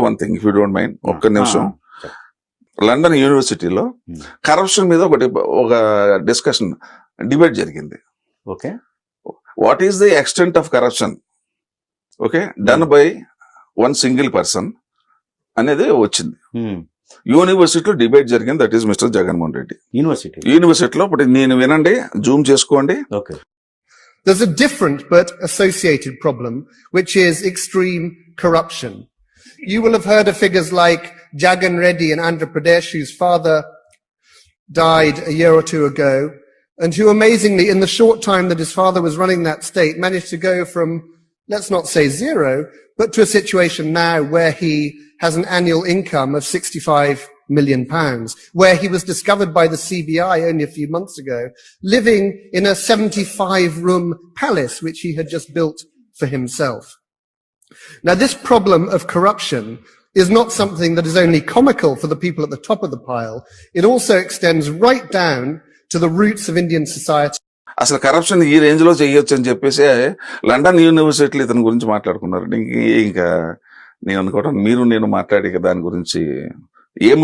One thing if you don't mind, ఒక్క నిమిషం. London యూనివర్సిటీలో కరప్షన్ మీద ఒక డిస్కషన్ డిబేట్ జరిగింది. Okay, what is the extent of corruption okay done by one single person అనేది వచ్చింది. యూనివర్సిటీలో డిబేట్ జరిగింది. That is mister Jaganmohan Reddy యూనివర్సిటీలో. ఇప్పుడు నేను వినండి, జూమ్ చేసుకోండి. Okay. There's a different but associated problem, which is extreme corruption. You will have heard of figures like Jagan Reddy in Andhra Pradesh, whose father died a year or two ago, and who amazingly, in the short time that his father was running that state, managed to go from, let's not say zero, but to a situation now where he has an annual income of £65 million, where he was discovered by the CBI only a few months ago, living in a 75-room palace which he had just built for himself. Now, this problem of corruption is not something that is only comical for the people at the top of the pile. It also extends right down to the roots of Indian society. అసలు corruption ఈ range లో చేయొచ్చు అని చెప్పేసి London యూనివర్సిటీలో ఇతని గురించి మాట్లాడుకున్నారు. ఇంకా నేను అనుకోవడం మీరు నేను మాట్లాడే దాని గురించి ఏం